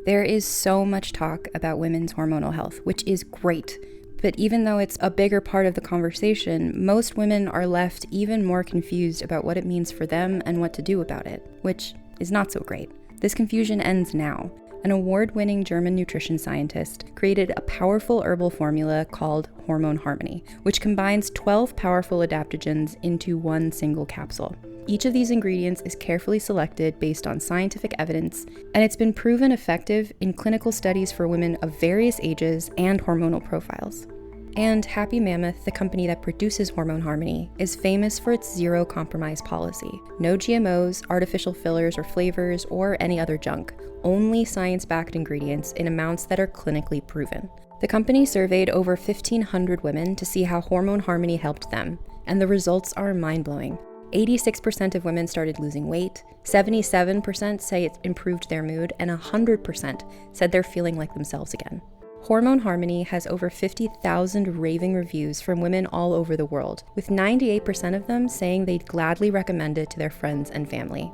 There is so much talk about women's hormonal health, which is great. But even though it's a bigger part of the conversation, most women are left even more confused about what it means for them and what to do about it, which is not so great. This confusion ends now. An award-winning German nutrition scientist created a powerful herbal formula called Hormone Harmony, which combines 12 powerful adaptogens into one single capsule. Each of these ingredients is carefully selected based on scientific evidence, and it's been proven effective in clinical studies for women of various ages and hormonal profiles. And Happy Mammoth, the company that produces Hormone Harmony, is famous for its zero-compromise policy. No GMOs, artificial fillers or flavors, or any other junk. Only science-backed ingredients in amounts that are clinically proven. The company surveyed over 1,500 women to see how Hormone Harmony helped them, and the results are mind-blowing. 86% of women started losing weight, 77% say it improved their mood, and 100% said they're feeling like themselves again. Hormone Harmony has over 50,000 raving reviews from women all over the world, with 98% of them saying they'd gladly recommend it to their friends and family.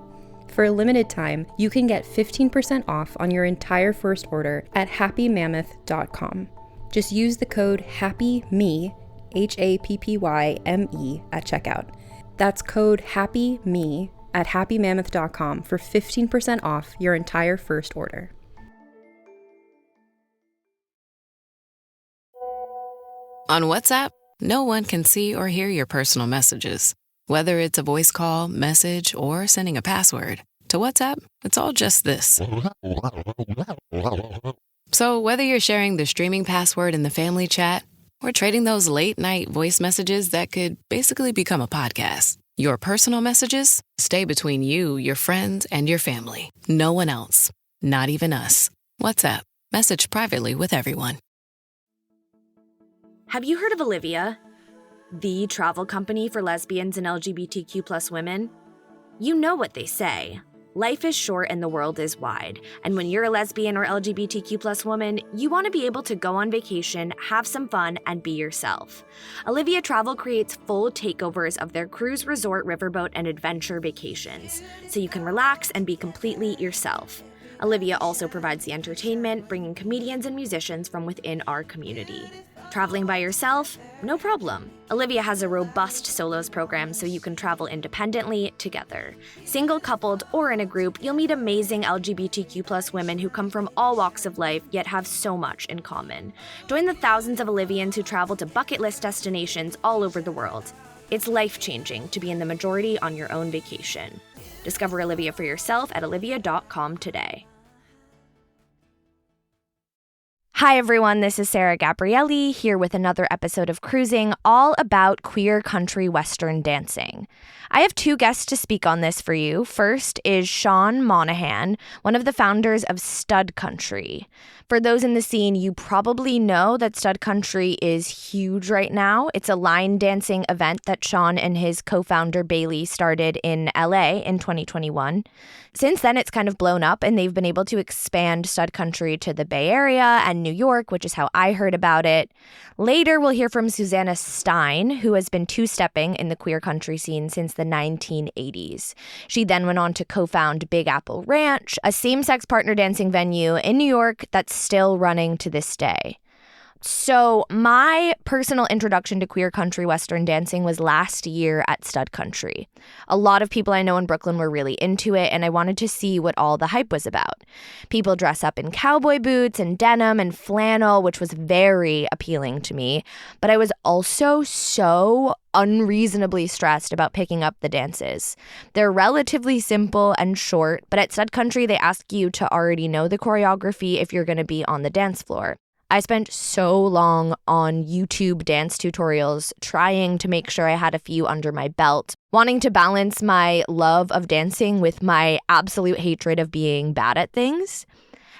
For a limited time, you can get 15% off on your entire first order at happymammoth.com. Just use the code HAPPYME, HAPPYME, at checkout. That's code HAPPYME at happymammoth.com for 15% off your entire first order. On WhatsApp, no one can see or hear your personal messages. Whether it's a voice call, message, or sending a password. To WhatsApp, it's all just this. So whether you're sharing the streaming password in the family chat or trading those late-night voice messages that could basically become a podcast, your personal messages stay between you, your friends, and your family. No one else. Not even us. WhatsApp. Message privately with everyone. Have you heard of Olivia, the travel company for lesbians and LGBTQ+ women? You know what they say. Life is short and the world is wide. And when you're a lesbian or LGBTQ+ woman, you want to be able to go on vacation, have some fun, and be yourself. Olivia Travel creates full takeovers of their cruise, resort, riverboat, and adventure vacations, so you can relax and be completely yourself. Olivia also provides the entertainment, bringing comedians and musicians from within our community. Traveling by yourself? No problem. Olivia has a robust solos program so you can travel independently, together. Single, coupled, or in a group, you'll meet amazing LGBTQ+ women who come from all walks of life yet have so much in common. Join the thousands of Olivians who travel to bucket list destinations all over the world. It's life-changing to be in the majority on your own vacation. Discover Olivia for yourself at olivia.com today. Hi everyone, this is Sarah Gabrielli here with another episode of Cruising, all about queer country western dancing. I have two guests to speak on this for you. First is Sean Monaghan, one of the founders of Stud Country. For those in the scene, you probably know that Stud Country is huge right now. It's a line dancing event that Sean and his co-founder Bailey started in LA in 2021. Since then, it's kind of blown up, and they've been able to expand Stud Country to the Bay Area and New York, which is how I heard about it. Later, we'll hear from Susanna Stein, who has been two-stepping in the queer country scene since the 1980s. She then went on to co-found Big Apple Ranch, a same-sex partner dancing venue in New York that's still running to this day. So my personal introduction to queer country western dancing was last year at Stud Country. A lot of people I know in Brooklyn were really into it, and I wanted to see what all the hype was about. People dress up in cowboy boots and denim and flannel, which was very appealing to me. But I was also so unreasonably stressed about picking up the dances. They're relatively simple and short, but at Stud Country, they ask you to already know the choreography if you're going to be on the dance floor. I spent so long on YouTube dance tutorials trying to make sure I had a few under my belt, wanting to balance my love of dancing with my absolute hatred of being bad at things.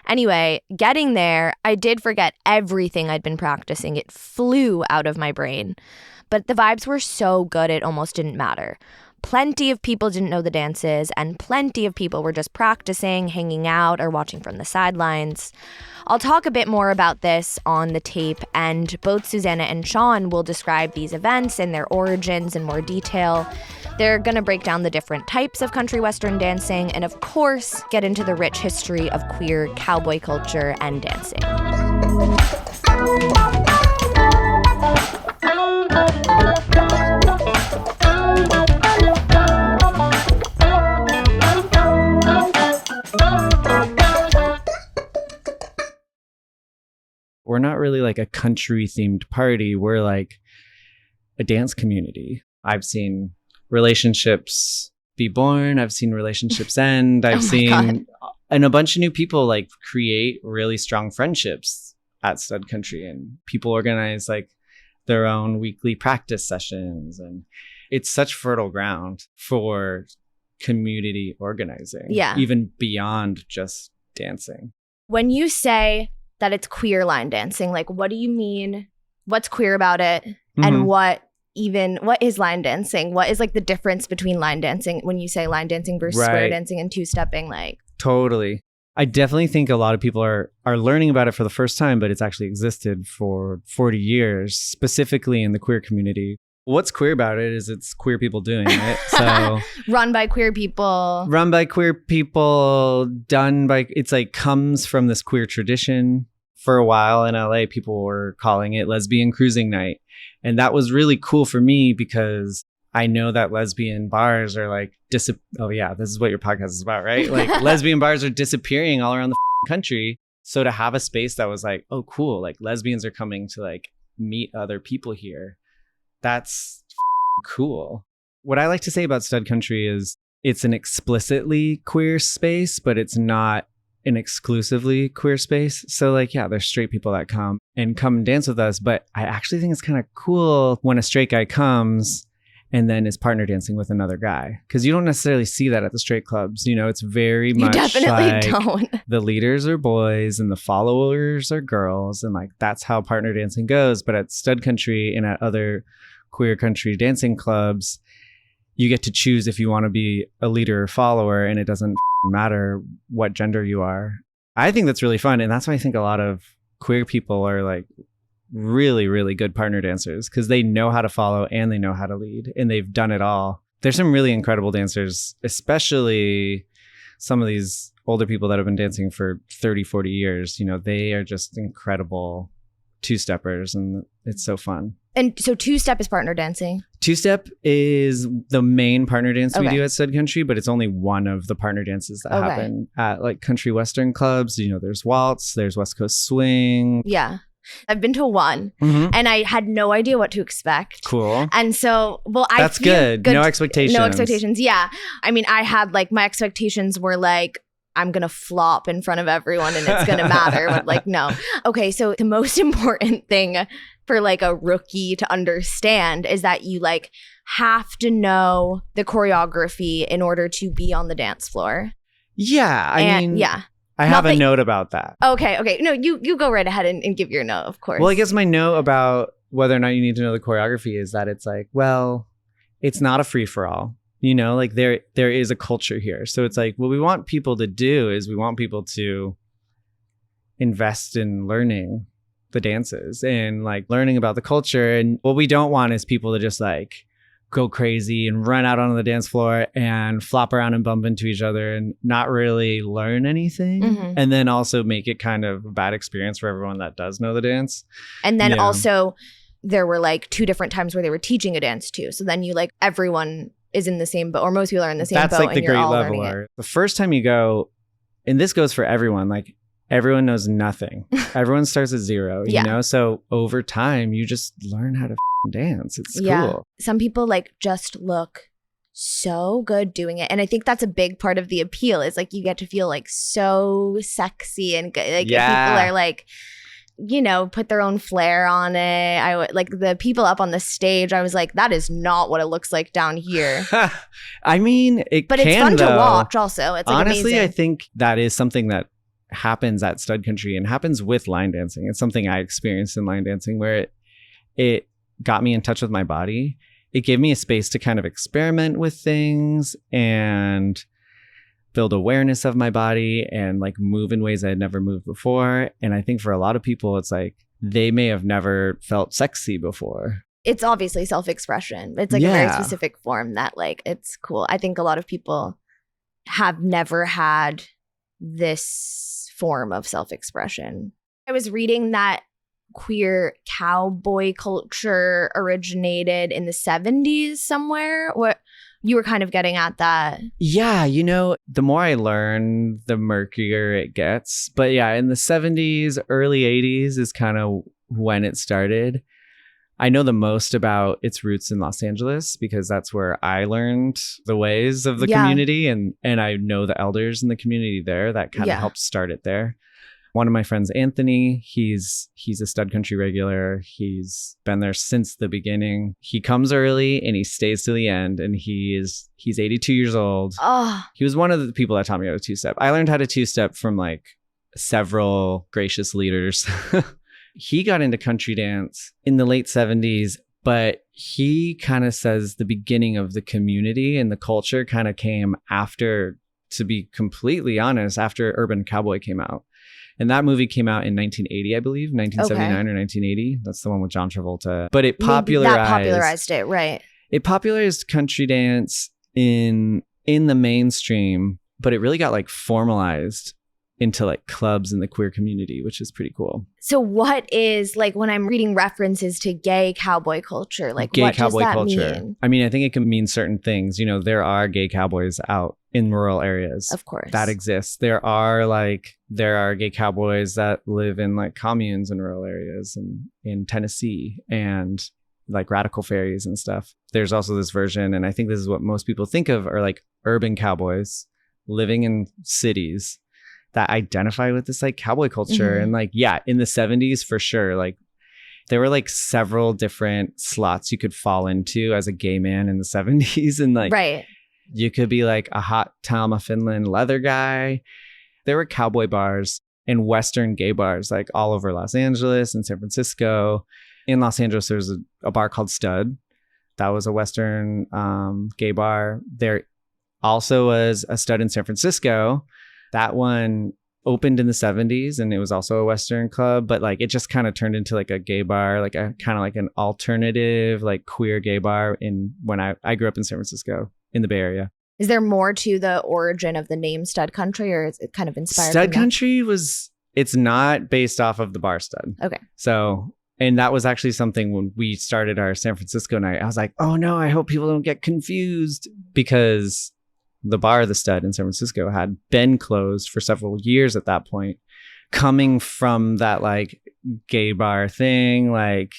Anyway, getting there, I did forget everything I'd been practicing. It flew out of my brain. But the vibes were so good it almost didn't matter. Plenty of people didn't know the dances, and plenty of people were just practicing, hanging out, or watching from the sidelines. I'll talk a bit more about this on the tape, and both Susanna and Sean will describe these events and their origins in more detail. They're going to break down the different types of country western dancing and, of course, get into the rich history of queer cowboy culture and dancing. We're not really like a country themed party. We're like a dance community. I've seen relationships be born. I've seen relationships end. I've seen and a bunch of new people like create really strong friendships at Stud Country, and people organize like their own weekly practice sessions, and it's such fertile ground for community organizing. Yeah. Even beyond just dancing. When you say that it's queer line dancing, like what do you mean? What's queer about it? And what is line dancing? What is like the difference between line dancing when you say line dancing versus square dancing and two-stepping? Like totally. I definitely think a lot of people are learning about it for the first time, but it's actually existed for 40 years, specifically in the queer community. What's queer about it is it's queer people doing it. So run by queer people, it's like comes from this queer tradition. For a while in LA, people were calling it lesbian cruising night. And that was really cool for me because I know that lesbian bars are like, oh yeah, this is what your podcast is about, right? Like lesbian bars are disappearing all around the country. So to have a space that was like, oh cool, like lesbians are coming to like meet other people here. That's cool. What I like to say about Stud Country is it's an explicitly queer space, but it's not an exclusively queer space. So like, yeah, there's straight people that come and dance with us. But I actually think it's kind of cool when a straight guy comes and then is partner dancing with another guy. Because you don't necessarily see that at the straight clubs. You know, it's very much like don't. The leaders are boys and the followers are girls. And like, that's how partner dancing goes. But at Stud Country and at other queer country dancing clubs, you get to choose if you want to be a leader or follower, and it doesn't matter what gender you are. I think that's really fun. And that's why I think a lot of queer people are like really, really good partner dancers because they know how to follow and they know how to lead and they've done it all. There's some really incredible dancers, especially some of these older people that have been dancing for 30, 40 years. You know, they are just incredible two-steppers and it's so fun. And so two-step is partner dancing? Two-step is the main partner dance we do at Stud Country, but it's only one of the partner dances that happen at like country western clubs. You know, there's waltz, there's West Coast swing. Yeah. I've been to one and I had no idea what to expect. Cool. And so, that's good. No expectations. No expectations. Yeah. I mean, I had like, my expectations were like, I'm going to flop in front of everyone and it's going to matter. But like, no. Okay. So the most important thing for like a rookie to understand is that you like have to know the choreography in order to be on the dance floor. Yeah. I mean, I have a note about that. Okay. No, you go right ahead and give your note, of course. Well, I guess my note about whether or not you need to know the choreography is that it's like, well, it's not a free for all. You know, like there is a culture here. So it's like, what we want people to do is we want people to invest in learning the dances and like learning about the culture. And what we don't want is people to just like go crazy and run out on the dance floor and flop around and bump into each other and not really learn anything. And then also make it kind of a bad experience for everyone that does know the dance. And then also there were like 2 different times where they were teaching a dance too. So then you like everyone is in the same boat, or most people are in the same boat. That's like the great leveler. The first time you go, and this goes for everyone, like everyone knows nothing. Everyone starts at 0, you know? So over time, you just learn how to dance. It's cool. Some people like just look so good doing it. And I think that's a big part of the appeal is like you get to feel like so sexy and good. Like people are like, you know, put their own flair on it. I would like the people up on the stage. I was like, that is not what it looks like down here. I mean, it's fun to watch. Also, it's like honestly, amazing. I think that is something that happens at Stud Country and happens with line dancing. It's something I experienced in line dancing where it got me in touch with my body, it gave me a space to kind of experiment with things and build awareness of my body and like move in ways I had never moved before. And I think for a lot of people, it's like they may have never felt sexy before. It's obviously self-expression. It's like a very specific form that like, it's cool. I think a lot of people have never had this form of self-expression. I was reading that queer cowboy culture originated in the 70s somewhere. What you were kind of getting at that. Yeah, the more I learn, the murkier it gets. But yeah, in the 70s, early 80s is kind of when it started. I know the most about its roots in Los Angeles because that's where I learned the ways of the community, and I know the elders in the community there that kind of helped start it there. One of my friends, Anthony, he's a stud country regular. He's been there since the beginning. He comes early and he stays to the end, and he's 82 years old. Oh. He was one of the people that taught me how to two-step. I learned how to two-step from like several gracious leaders. He got into country dance in the late 70s, but he kind of says the beginning of the community and the culture kind of came after, to be completely honest, after Urban Cowboy came out. And that movie came out in 1980, I believe, 1979 or 1980. That's the one with John Travolta. But it popularized it, right? It popularized country dance in the mainstream, but it really got like formalized into like clubs in the queer community, which is pretty cool. So what is, like, when I'm reading references to gay cowboy culture, like gay what cowboy does that culture mean? I mean, I think it can mean certain things. There are gay cowboys out in rural areas. Of course. That exists. There are gay cowboys that live in like communes in rural areas and in Tennessee and like radical fairies and stuff. There's also this version, and I think this is what most people think of, are like urban cowboys living in cities that identify with this like cowboy culture. Mm-hmm. And like, yeah, in the 70s for sure, like there were like several different slots you could fall into as a gay man in the 70s. And like, right. You could be like a hot Talma Finland leather guy. There were cowboy bars and Western gay bars like all over Los Angeles and San Francisco. In Los Angeles, there's a bar called Stud. That was a Western gay bar. There also was a Stud in San Francisco. That one opened in the 70s and it was also a Western club, but like it just kind of turned into like a gay bar, like a kind of like an alternative, like queer gay bar when I grew up in San Francisco in the Bay Area. Is there more to the origin of the name Stud Country, or is it kind of inspired? Stud Country it's not based off of the bar Stud. Okay. So, and that was actually something when we started our San Francisco night, I was like, oh no, I hope people don't get confused, because the bar, the Stud in San Francisco, had been closed for several years at that point, coming from that like gay bar thing, like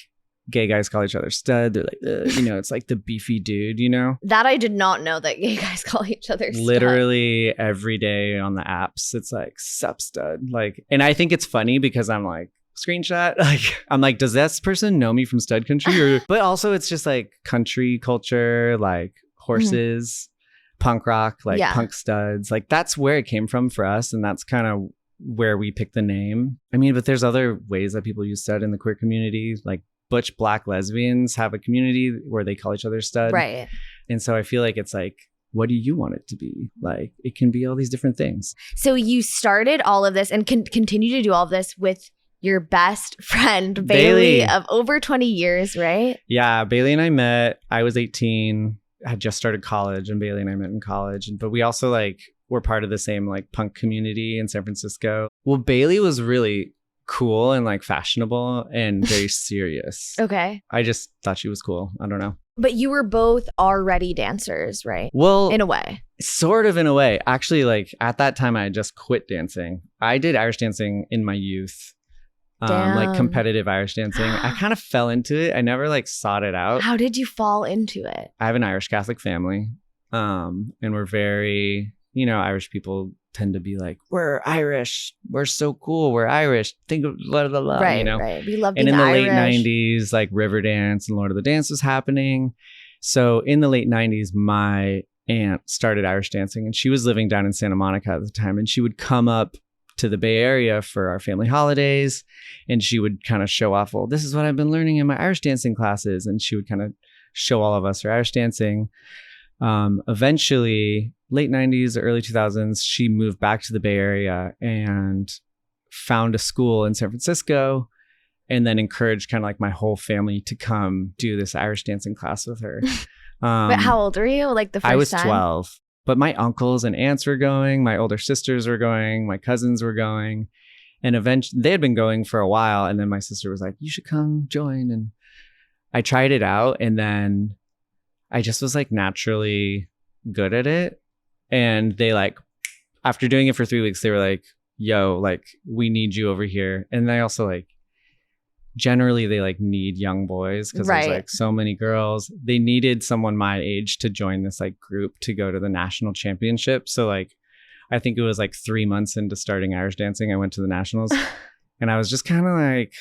gay guys call each other Stud. They're like, it's like the beefy dude, That I did not know, that gay guys call each other Stud. Literally every day on the apps, it's like, sup Stud. Like, and I think it's funny because I'm like, screenshot, like, I'm like, does this person know me from Stud Country? But also it's just like country culture, like horses. Punk rock, like punk studs, like that's where it came from for us, and that's kind of where we picked the name. I mean, but there's other ways that people use Stud in the queer community, like butch black lesbians have a community where they call each other Stud, right? And so I feel like it's like, what do you want it to be? Like, it can be all these different things. So you started all of this and continue to do all of this with your best friend Bailey of over 20 years, right? Yeah, Bailey and I met. I was 18. Had just started college, and Bailey and I met in college. But we also like were part of the same like punk community in San Francisco. Well, Bailey was really cool and like fashionable and very serious. Okay. I just thought she was cool. I don't know. But you were both already dancers, right? Well, in a way. Sort of in a way. Actually, like at that time, I had just quit dancing. I did Irish dancing in my youth. Like competitive Irish dancing. I kind of fell into it. I never like sought it out. How did you fall into it? I have an Irish Catholic family. And we're very, Irish people tend to be like, we're Irish. We're so cool. We're Irish. Think of blah, blah, blah, right, right. We love being And in the Irish. late 90s, like Riverdance and Lord of the Dance was happening. So in the late 90s, my aunt started Irish dancing, and she was living down in Santa Monica at the time. And she would come up to the Bay Area for our family holidays, and she would kind of show off, well, this is what I've been learning in my Irish dancing classes, and she would kind of show all of us her Irish dancing. Eventually, late 90s, early 2000s, she moved back to the Bay Area and found a school in San Francisco, and then encouraged kind of like my whole family to come do this Irish dancing class with her. But how old were you? Like the first time? I was 12, but my uncles and aunts were going, my older sisters were going, my cousins were going, and eventually they had been going for a while. And then my sister was like, you should come join. And I tried it out, and then I just was like naturally good at it. And they like, after doing it for 3 weeks, they were like, yo, like, we need you over here. And they also like, generally they like need young boys because there's like so many girls. They needed someone my age to join this like group to go to the national championship. So like, I think it was like 3 months into starting Irish dancing, I went to the nationals. And I was just kind of like,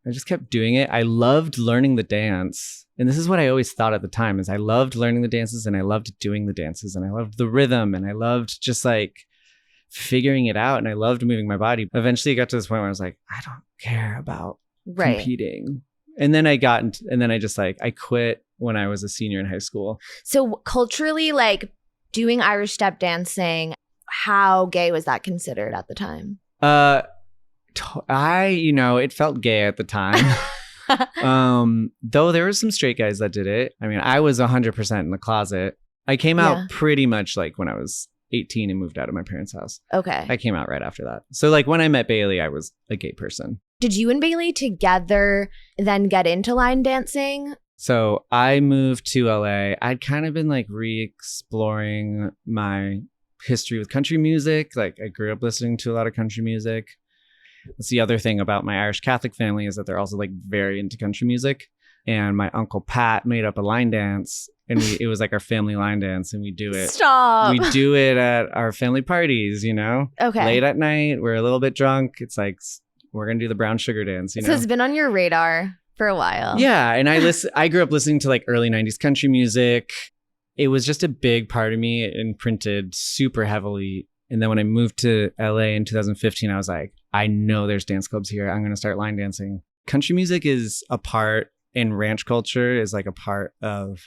I just kept doing it. I loved learning the dance. And this is what I always thought at the time, is I loved learning the dances, and I loved doing the dances, and I loved the rhythm, and I loved just like figuring it out, and I loved moving my body. Eventually it got to this point where I was like, I don't care about competing. And then I just like, I quit when I was a senior in high school. So culturally, like doing Irish step dancing, how gay was that considered at the time? It felt gay at the time. Though there were some straight guys that did it. I mean, I was 100% in the closet. I came out pretty much like when I was 18 and moved out of my parents' house. Okay. I came out right after that. So like when I met Bailey, I was a gay person. Did you and Bailey together then get into line dancing? So I moved to LA. I'd kind of been like re-exploring my history with country music. Like I grew up listening to a lot of country music. That's the other thing about my Irish Catholic family, is that they're also like very into country music. And my Uncle Pat made up a line dance, and it was like our family line dance, and we do it. Stop. We do it at our family parties, you know? Okay. Late at night, we're a little bit drunk. It's like, we're going to do the brown sugar dance, you know? So it's been on your radar for a while. Yeah. And I grew up listening to like early 90s country music. It was just a big part of me. It imprinted super heavily. And then when I moved to LA in 2015, I was like, I know there's dance clubs here. I'm going to start line dancing. Country music is a part, and ranch culture is like a part of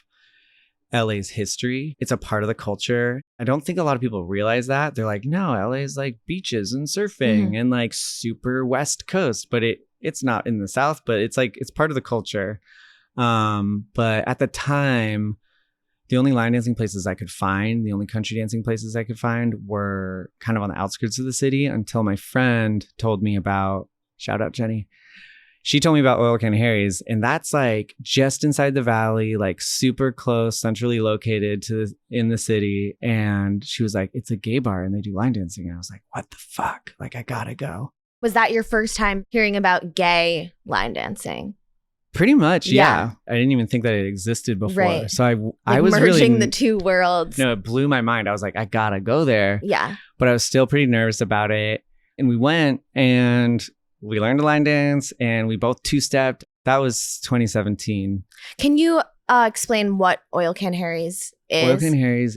LA's history. It's a part of the culture. I don't think a lot of people realize that. They're like, no, LA is like beaches and surfing and like super West Coast, but it's not in the South, but it's like, it's part of the culture. But at the time, the only line dancing places I could find, the only country dancing places I could find were kind of on the outskirts of the city, until my friend told me about, shout out Jenny. She told me about Oil Can Harry's, and that's like just inside the valley, like super close, centrally located in the city. And she was like, it's a gay bar and they do line dancing. And I was like, what the fuck? Like, I gotta go. Was that your first time hearing about gay line dancing? Pretty much, yeah. I didn't even think that it existed before. Right. So I was merging really, the two worlds. No, it blew my mind. I was like, I gotta go there. Yeah. But I was still pretty nervous about it. And we went and we learned to line dance, and we both two-stepped. That was 2017. Can you explain what Oil Can Harry's is? Oil Can Harry's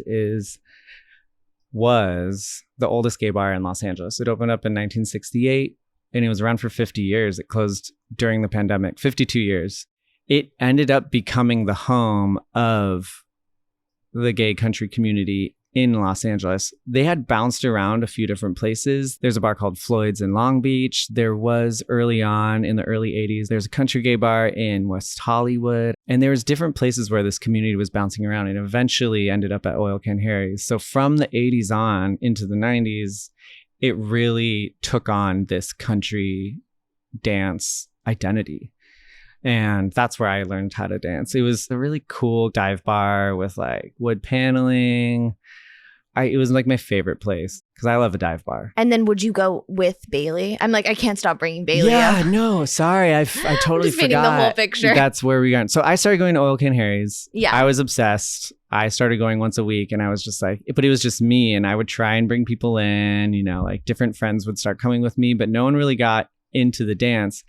was the oldest gay bar in Los Angeles. It opened up in 1968, and it was around for 50 years. It closed during the pandemic, 52 years. It ended up becoming the home of the gay country community in Los Angeles. They had bounced around a few different places. There's a bar called Floyd's in Long Beach. There was early on in the early 80s, there's a country gay bar in West Hollywood. And there was different places where this community was bouncing around, and eventually ended up at Oil Can Harry's. So from the 80s on into the 90s, it really took on this country dance identity. And that's where I learned how to dance. It was a really cool dive bar with like wood paneling. It was like my favorite place because I love a dive bar. And then would you go with Bailey? I'm like, I can't stop bringing Bailey up. Yeah, no, sorry. I totally just painting the whole forgot. picture. That's where we got. So I started going to Oil Can Harry's. Yeah. I was obsessed. I started going once a week, and I was just like, but it was just me, and I would try and bring people in, you know, like different friends would start coming with me, but no one really got into the dance.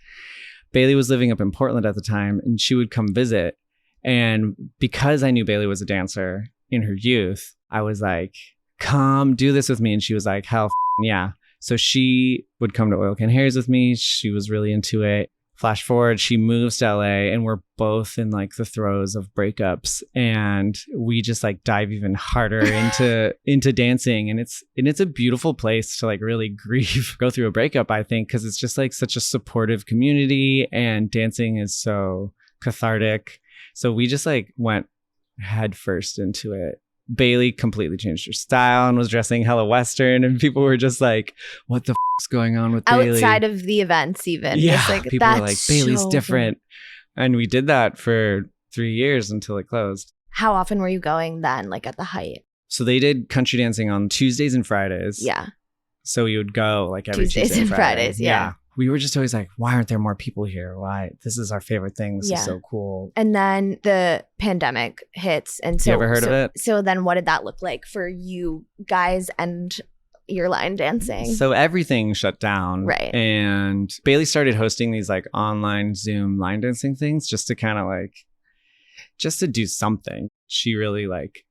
Bailey was living up in Portland at the time, and she would come visit. And because I knew Bailey was a dancer in her youth, I was like, come do this with me. And she was like, hell yeah. So she would come to Oil Can Harry's with me. She was really into it. Flash forward, she moves to LA and we're both in like the throes of breakups, and we just like dive even harder into dancing, and it's a beautiful place to like really go through a breakup, I think, because it's just like such a supportive community and dancing is so cathartic. So we just like went head first into it. Bailey completely changed her style and was dressing hella Western, and people were just like, what the is going on with Bailey? Outside of the events even. Yeah, just like, people were like, Bailey's so different. And we did that for 3 years until it closed. How often were you going then, like at the height? So they did country dancing on Tuesdays and Fridays. Yeah. So we would go like every Tuesdays Tuesday and Friday. Fridays, yeah. We were just always like, why aren't there more people here? Why? This is our favorite thing. This Yeah. is so cool. And then the pandemic hits. And so You ever heard of it? So then what did that look like for you guys and your line dancing? So everything shut down. Right. And Bailey started hosting these like online Zoom line dancing things just to kind of like, just to do something. She really like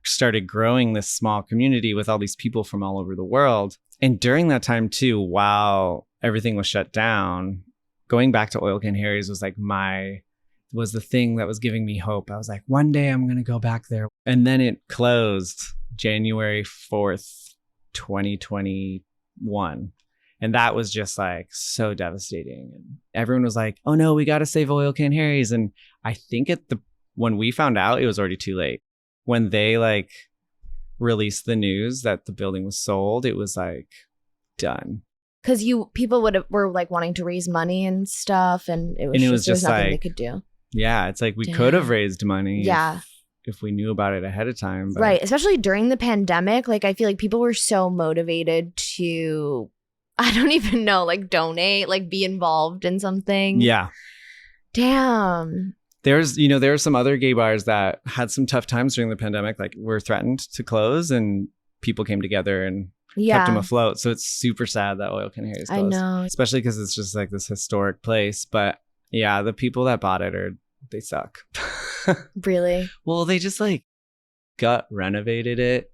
started growing this small community with all these people from all over the world. And during that time too, while everything was shut down, going back to Oil Can Harry's was like was the thing that was giving me hope. I was like, one day I'm going to go back there. And then it closed January 4th, 2021. And that was just like so devastating. And everyone was like, oh no, we got to save Oil Can Harry's. And I think when we found out, it was already too late. When they like released the news that the building was sold, it was like done. Because people were like wanting to raise money and stuff, and it was just nothing they could do. Yeah, it's like we could have raised money. Yeah. If we knew about it ahead of time. But. Right. Especially during the pandemic. Like, I feel like people were so motivated to, I don't even know, like donate, like be involved in something. Yeah. Damn. There are some other gay bars that had some tough times during the pandemic, like were threatened to close, and people came together and kept them afloat. So it's super sad that Oil Can Harry's closed. I know. Especially because it's just like this historic place. But yeah, the people that bought it they suck. Really? Well, they just like gut renovated it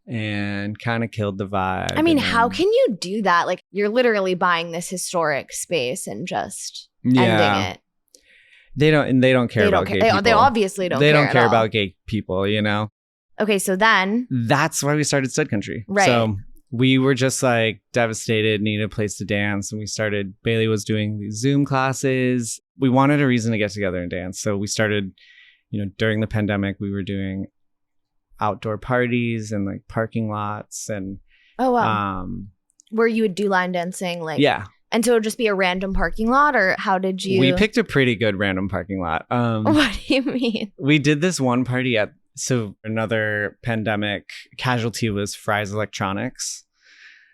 and kind of killed the vibe. I mean, how can you do that? Like, you're literally buying this historic space and just ending it. They don't care about gay people. They obviously don't care. They don't care about gay people, you know? Okay, so then that's why we started Stud Country. Right. So we were just like devastated, needed a place to dance. And Bailey was doing these Zoom classes. We wanted a reason to get together and dance. So we started, during the pandemic, we were doing outdoor parties and like parking lots and oh wow. Where you would do line dancing, like yeah. And so it would just be a random parking lot, or how did you? We picked a pretty good random parking lot. What do you mean? We did this one party so another pandemic casualty was Fry's Electronics.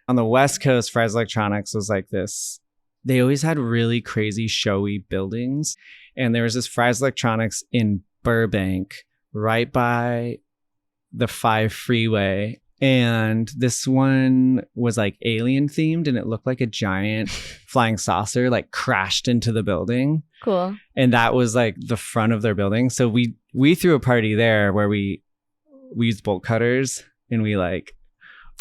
On the West Coast, Fry's Electronics was like this. They always had really crazy showy buildings. And there was this Fry's Electronics in Burbank, right by the 5 freeway. And this one was like alien themed, and it looked like a giant flying saucer like crashed into the building. Cool. And that was like the front of their building. So we threw a party there where we used bolt cutters, and we like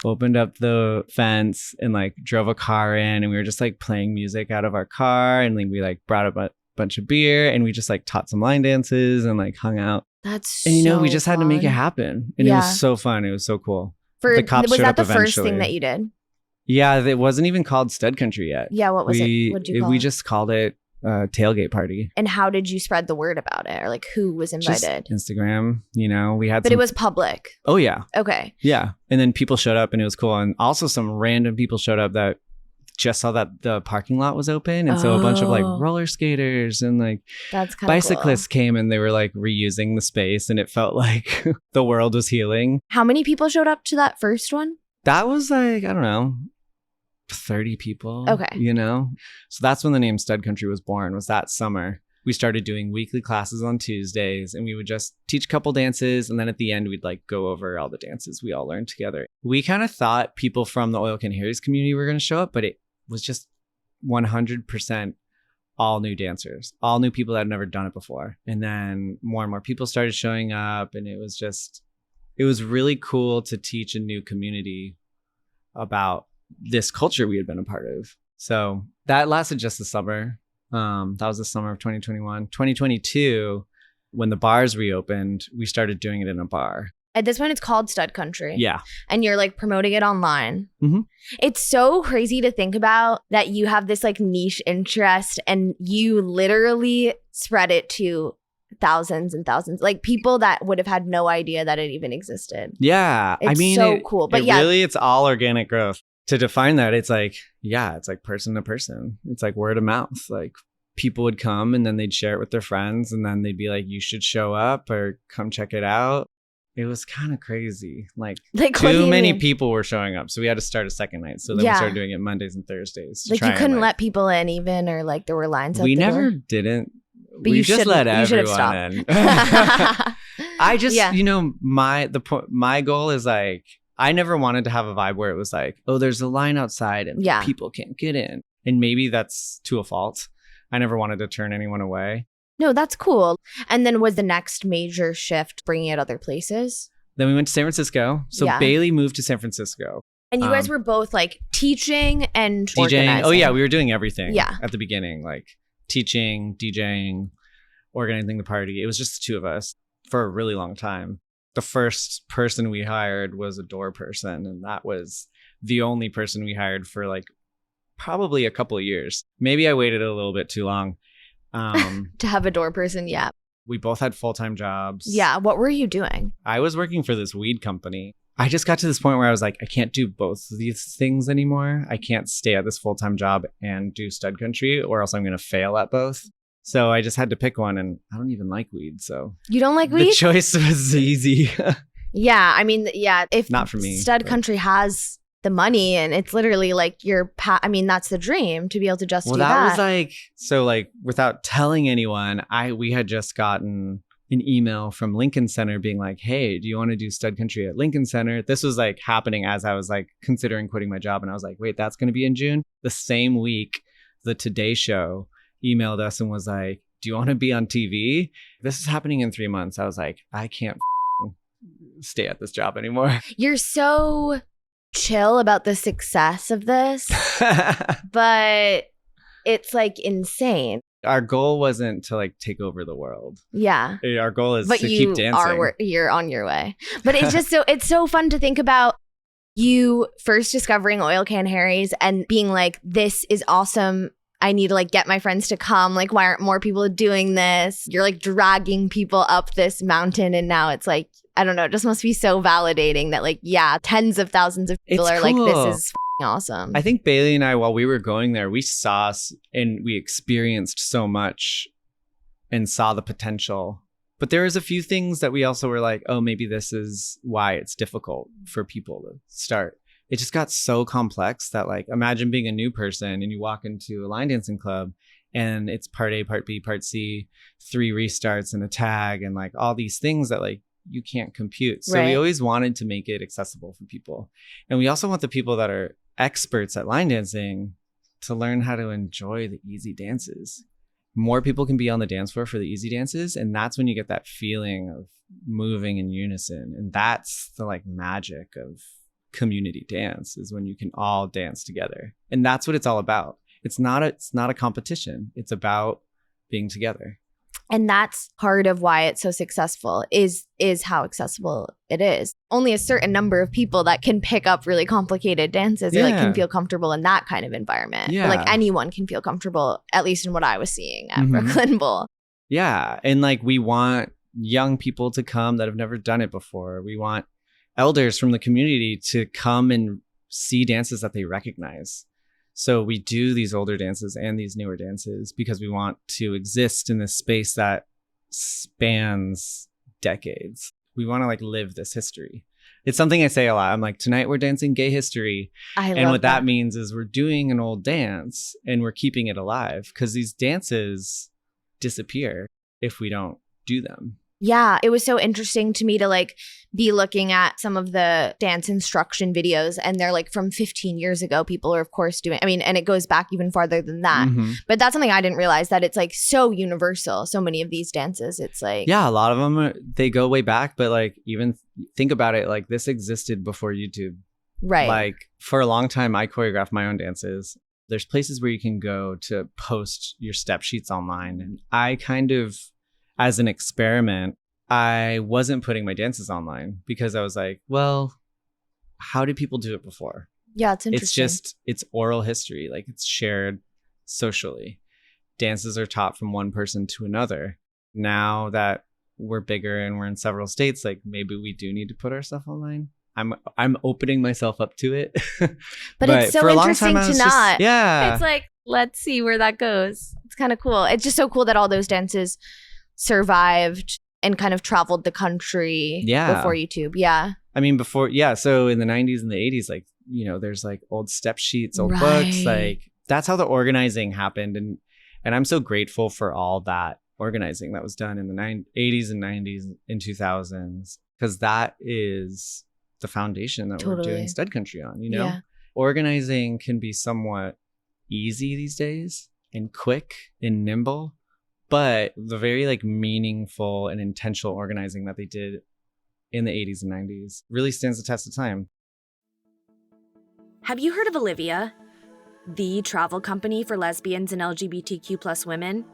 opened up the fence and like drove a car in, and we were just like playing music out of our car, and then we like brought a bunch of beer, and we just like taught some line dances and like hung out. And we just had to make it happen. And it was so fun. It was so cool. The cops was that the first thing that you did? Yeah, it wasn't even called Stud Country yet. Yeah, what was it? What did you call it? We just called it tailgate party. And how did you spread the word about it? Or like who was invited? Just Instagram, we had But it was public. Oh yeah. Okay. Yeah. And then people showed up and it was cool. And also some random people showed up that just saw that the parking lot was open. And so a bunch of like roller skaters and like that's bicyclists came, and they were like reusing the space, and it felt like the world was healing. How many people showed up to that first one? That was like, I don't know, 30 people. Okay. So that's when the name Stud Country was born, was that summer. We started doing weekly classes on Tuesdays, and we would just teach a couple dances. And then at the end, we'd like go over all the dances we all learned together. We kind of thought people from the Oil Can Harry's community were going to show up, but it was just 100% all new dancers, all new people that had never done it before. And then more and more people started showing up, and it was really cool to teach a new community about this culture we had been a part of. So that lasted just the summer. That was the summer of 2021. 2022, when the bars reopened, we started doing it in a bar. At this point, it's called Stud Country. Yeah. And you're like promoting it online. Mm-hmm. It's so crazy to think about that you have this like niche interest and you literally spread it to thousands and thousands, like people that would have had no idea that it even existed. Yeah. It's so cool. But yeah, really, it's all organic growth. To define that, it's like person to person. It's like word of mouth. Like people would come and then they'd share it with their friends and then they'd be like, you should show up or come check it out. It was kind of crazy. Like too many people were showing up. So we had to start a second night. So then we started doing it Mondays and Thursdays. Like you couldn't let people in even, or like there were lines up. We never didn't. But we just let everyone in. I just, my goal is like, I never wanted to have a vibe where it was like, oh, there's a line outside and people can't get in. And maybe that's to a fault. I never wanted to turn anyone away. No, that's cool. And then was the next major shift bringing it other places? Then we went to San Francisco. So Bailey moved to San Francisco. And you guys were both like teaching and DJing. organizing. Oh yeah, we were doing everything at the beginning, like teaching, DJing, organizing the party. It was just the two of us for a really long time. The first person we hired was a door person. And that was the only person we hired for like probably a couple of years. Maybe I waited a little bit too long. To have a door person, yeah. We both had full-time jobs. Yeah, what were you doing? I was working for this weed company. I just got to this point where I was like, I can't do both of these things anymore. I can't stay at this full-time job and do Stud Country or else I'm going to fail at both. So I just had to pick one, and I don't even like weed. So you don't like weed? The choice was easy. Yeah, I mean, yeah. If not for me, Stud Country has the money and it's literally like that's the dream to be able to just do that. Well, that was like, so like without telling anyone, we had just gotten an email from Lincoln Center being like, hey, do you want to do Stud Country at Lincoln Center? This was like happening as I was like considering quitting my job. And I was like, wait, that's going to be in June. The same week, the Today Show emailed us and was like, do you want to be on TV? This is happening in 3 months. I was like, I can't stay at this job anymore. You're so chill about the success of this, but it's like insane. Our goal wasn't to like take over the world. Yeah. Our goal is to keep dancing. You're on your way. But it's just it's so fun to think about you first discovering Oil Can Harry's and being like, this is awesome. I need to like get my friends to come. Like, why aren't more people doing this? You're like dragging people up this mountain. And now it's like, I don't know, it just must be so validating that like, yeah, tens of thousands of people are cool. Like, this is awesome. I think Bailey and I, while we were going there, we saw and we experienced so much and saw the potential. But there was a few things that we also were like, oh, maybe this is why it's difficult for people to start. It just got so complex that like, imagine being a new person and you walk into a line dancing club and it's part A, part B, part C, 3 restarts and a tag and like all these things that like you can't compute. So we always wanted to make it accessible for people. And we also want the people that are experts at line dancing to learn how to enjoy the easy dances. More people can be on the dance floor for the easy dances. And that's when you get that feeling of moving in unison. And that's the like magic of community dance, is when you can all dance together. And that's what it's all about. It's not a competition. It's about being together. And that's part of why it's so successful is how accessible it is. Only a certain number of people that can pick up really complicated dances or like can feel comfortable in that kind of environment. Yeah. But like anyone can feel comfortable, at least in what I was seeing at Brooklyn Bowl. Yeah. And like we want young people to come that have never done it before. We want elders from the community to come and see dances that they recognize. So we do these older dances and these newer dances because we want to exist in this space that spans decades. We want to like live this history. It's something I say a lot. I'm like, tonight we're dancing gay history. And what that means is we're doing an old dance and we're keeping it alive because these dances disappear if we don't do them. Yeah, it was so interesting to me to like be looking at some of the dance instruction videos and they're like from 15 years ago. People are of course doing, I mean, and it goes back even farther than that. But that's something I didn't realize, that it's like so universal. So many of these dances, it's like. Yeah, a lot of them, they go way back. But like even think about it, like this existed before YouTube. Right. Like for a long time, I choreographed my own dances. There's places where you can go to post your step sheets online. And I kind of, as an experiment, I wasn't putting my dances online because I was like, well, how did people do it before? Yeah, it's interesting. It's oral history. Like, it's shared socially. Dances are taught from one person to another. Now that we're bigger and we're in several states, like, maybe we do need to put our stuff online. I'm opening myself up to it. But it's so for a long interesting time, to not. Yeah. It's like, let's see where that goes. It's kind of cool. It's just so cool that all those dances survived and kind of traveled the country before YouTube. Yeah. I mean, before, so in the 90s and the 80s, like, you know, there's like old step sheets, old books, like that's how the organizing happened. And I'm so grateful for all that organizing that was done in the 80s and 90s and 2000s, because that is the foundation that we're doing Stud Country on, you know? Yeah. Organizing can be somewhat easy these days and quick and nimble, but the very like meaningful and intentional organizing that they did in the 80s and 90s really stands the test of time. Have you heard of Olivia, the travel company for lesbians and LGBTQ+ women?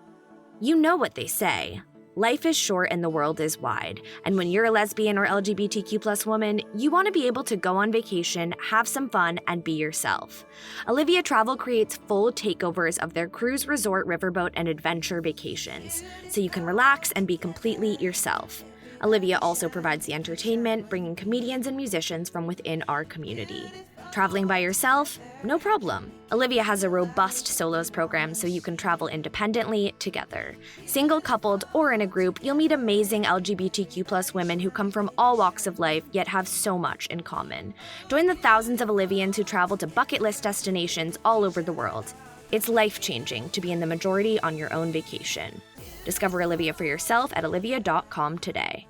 You know what they say. Life is short and the world is wide. And when you're a lesbian or LGBTQ+ woman, you want to be able to go on vacation, have some fun, and be yourself. Olivia Travel creates full takeovers of their cruise, resort, riverboat, and adventure vacations, so you can relax and be completely yourself. Olivia also provides the entertainment, bringing comedians and musicians from within our community. Traveling by yourself? No problem. Olivia has a robust solos program so you can travel independently, together. Single, coupled, or in a group, you'll meet amazing LGBTQ+ women who come from all walks of life yet have so much in common. Join the thousands of Olivians who travel to bucket list destinations all over the world. It's life-changing to be in the majority on your own vacation. Discover Olivia for yourself at olivia.com today.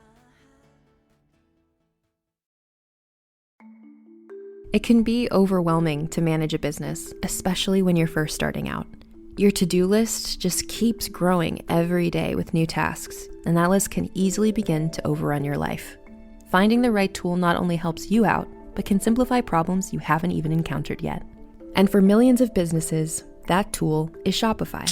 It can be overwhelming to manage a business, especially when you're first starting out. Your to-do list just keeps growing every day with new tasks, and that list can easily begin to overrun your life. Finding the right tool not only helps you out, but can simplify problems you haven't even encountered yet. And for millions of businesses, that tool is Shopify.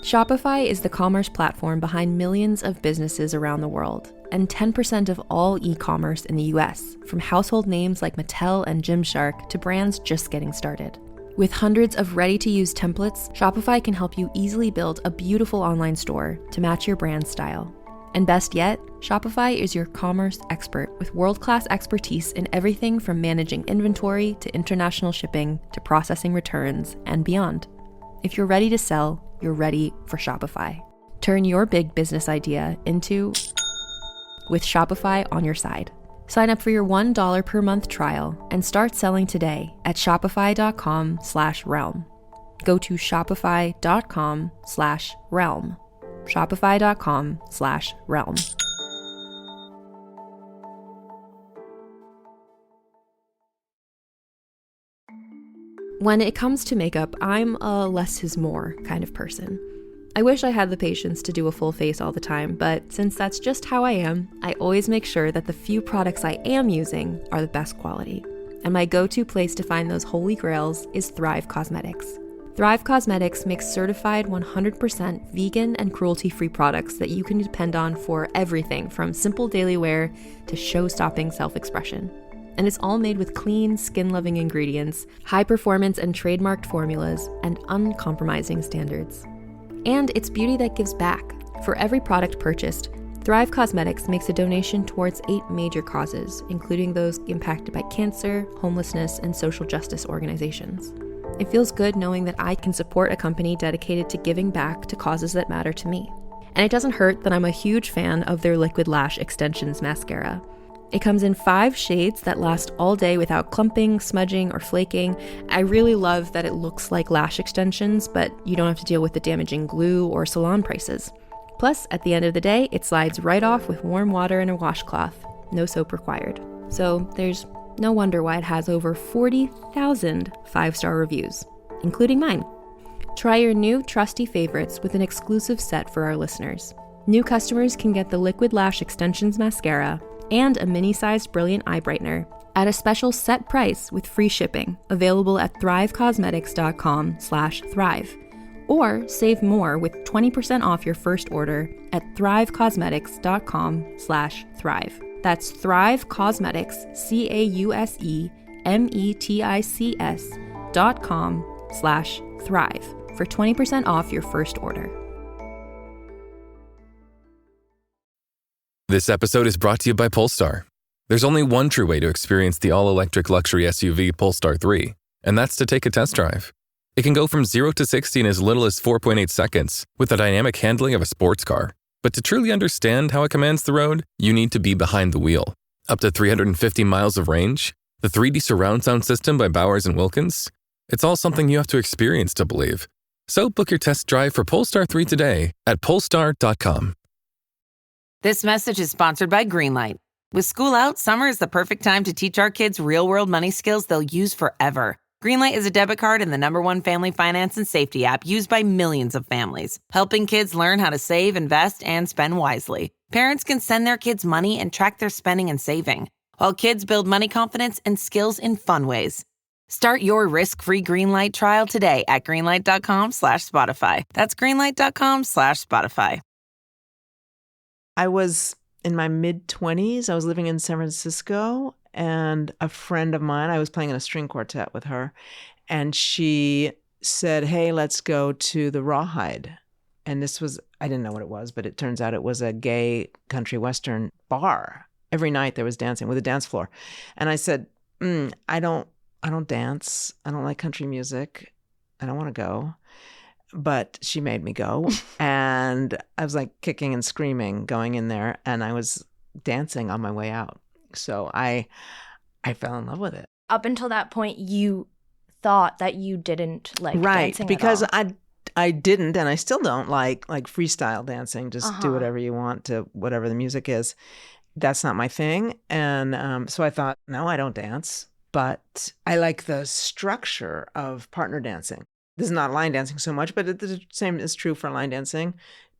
Shopify is the commerce platform behind millions of businesses around the world, and 10% of all e-commerce in the US, from household names like Mattel and Gymshark to brands just getting started. With hundreds of ready-to-use templates, Shopify can help you easily build a beautiful online store to match your brand style. And best yet, Shopify is your commerce expert with world-class expertise in everything from managing inventory to international shipping to processing returns and beyond. If you're ready to sell, you're ready for Shopify. Turn your big business idea into with Shopify on your side. Sign up for your $1 per month trial and start selling today at shopify.com/realm. Go to shopify.com/realm. Shopify.com/realm. When it comes to makeup, I'm a less is more kind of person. I wish I had the patience to do a full face all the time, but since that's just how I am, I always make sure that the few products I am using are the best quality. And my go-to place to find those holy grails is Thrive Cosmetics. Thrive Cosmetics makes certified 100% vegan and cruelty-free products that you can depend on for everything from simple daily wear to show-stopping self-expression. And it's all made with clean, skin-loving ingredients, high-performance and trademarked formulas, and uncompromising standards. And it's beauty that gives back. For every product purchased, Thrive Cosmetics makes a donation towards 8 major causes, including those impacted by cancer, homelessness, and social justice organizations. It feels good knowing that I can support a company dedicated to giving back to causes that matter to me. And it doesn't hurt that I'm a huge fan of their Liquid Lash Extensions mascara. It comes in 5 shades that last all day without clumping, smudging, or flaking. I really love that it looks like lash extensions, but you don't have to deal with the damaging glue or salon prices. Plus, at the end of the day, it slides right off with warm water and a washcloth. No soap required. So there's no wonder why it has over 40,000 5-star reviews, including mine. Try your new trusty favorites with an exclusive set for our listeners. New customers can get the Liquid Lash Extensions mascara and a mini-sized Brilliant Eye Brightener at a special set price with free shipping, available at thrivecosmetics.com/thrive. Or save more with 20% off your first order at thrivecosmetics.com/thrive. That's Thrive Cosmetics, CAUSEMETICS.com/thrive for 20% off your first order. This episode is brought to you by Polestar. There's only one true way to experience the all-electric luxury SUV Polestar 3, and that's to take a test drive. It can go from 0 to 60 in as little as 4.8 seconds with the dynamic handling of a sports car. But to truly understand how it commands the road, you need to be behind the wheel. Up to 350 miles of range, the 3D surround sound system by Bowers & Wilkins. It's all something you have to experience to believe. So book your test drive for Polestar 3 today at polestar.com. This message is sponsored by Greenlight. With school out, summer is the perfect time to teach our kids real-world money skills they'll use forever. Greenlight is a debit card and the #1 family finance and safety app used by millions of families, helping kids learn how to save, invest, and spend wisely. Parents can send their kids money and track their spending and saving, while kids build money confidence and skills in fun ways. Start your risk-free Greenlight trial today at greenlight.com/Spotify. That's greenlight.com/Spotify. I was in my mid-20s. I was living in San Francisco, and a friend of mine, I was playing in a string quartet with her, and she said, hey, let's go to the Rawhide. And this was, I didn't know what it was, but it turns out it was a gay country western bar. Every night there was dancing with a dance floor. And I said, I don't dance. I don't like country music. I don't want to go. But she made me go. And I was like kicking and screaming going in there, and I was dancing on my way out. So I fell in love with it. Up until that point, you thought that you didn't like dancing because at all. I didn't, and I still don't like freestyle dancing. Just do whatever you want to whatever the music is. That's not my thing. And so I thought, no, I don't dance, but I like the structure of partner dancing. This is not line dancing so much, but the same is true for line dancing.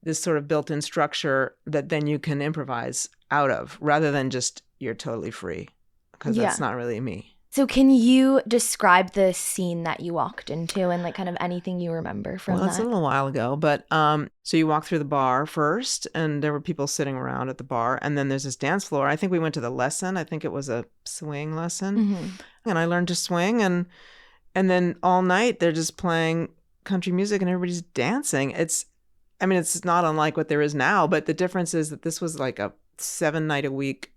This sort of built-in structure that then you can improvise out of, rather than just you're totally free, because that's not really me. So can you describe the scene that you walked into and like kind of anything you remember from that? Well, it's a little while ago, but so you walk through the bar first, and there were people sitting around at the bar, and then there's this dance floor. I think we went to the lesson. I think it was a swing lesson, and I learned to swing, and then all night they're just playing country music and everybody's dancing. It's not unlike what there is now, but the difference is that this was like a 7-night-a-week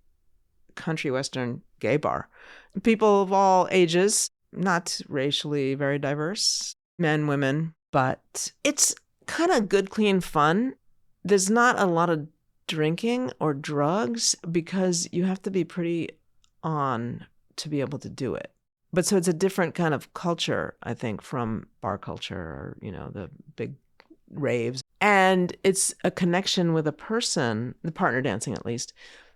country western gay bar. People of all ages, not racially very diverse, men, women, but it's kind of good, clean fun. There's not a lot of drinking or drugs because you have to be pretty on to be able to do it. But so it's a different kind of culture, I think, from bar culture or, the big raves. And it's a connection with a person, the partner dancing at least,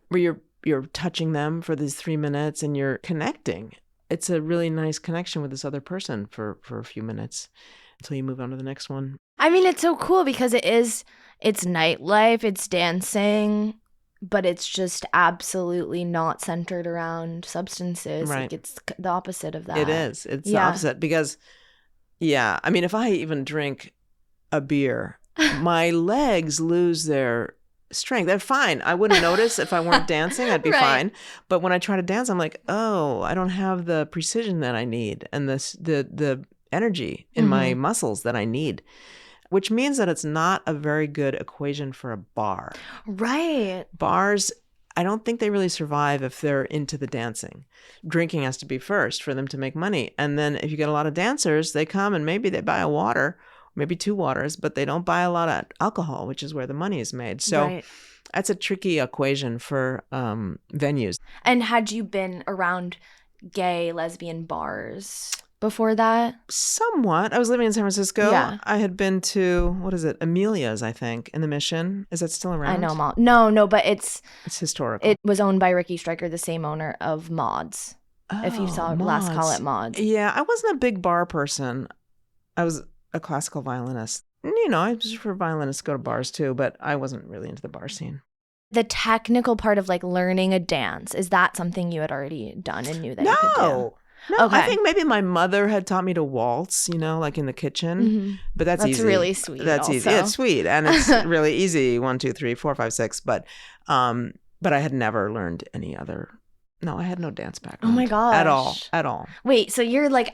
where you're touching them for these 3 minutes and you're connecting. It's a really nice connection with this other person for a few minutes until you move on to the next one. I mean, it's so cool because it's nightlife, it's dancing, but it's just absolutely not centered around substances. Right. Like it's the opposite of that. It is. It's the opposite because, if I even drink a beer, my legs lose their strength. They're fine. I wouldn't notice if I weren't dancing. I'd be fine. But when I try to dance, I'm like, oh, I don't have the precision that I need and the energy in my muscles that I need, which means that it's not a very good equation for a bar. Right. Bars, I don't think they really survive if they're into the dancing. Drinking has to be first for them to make money. And then if you get a lot of dancers, they come and maybe they buy a water, maybe 2 waters, but they don't buy a lot of alcohol, which is where the money is made. So that's a tricky equation for venues. And had you been around gay, lesbian bars before that? Somewhat. I was living in San Francisco. Yeah. I had been to, Amelia's, I think, in the Mission. Is that still around? I know Maud. No, but it's historical. It was owned by Ricky Stryker, the same owner of Maud's. If you saw Maud's. Last Call at Maud's. Yeah, I wasn't a big bar person. I was a classical violinist. I was for violinists to go to bars too, but I wasn't really into the bar scene. The technical part of like learning a dance, is that something you had already done and knew that you could do? No, Okay. I think maybe my mother had taught me to waltz, like in the kitchen. But that's easy. That's really sweet. That's easy. Also. It's sweet and it's really easy. 1, 2, 3, 4, 5, 6. But I had never learned any other. No, I had no dance background. Oh my gosh. At all. Wait, so you're like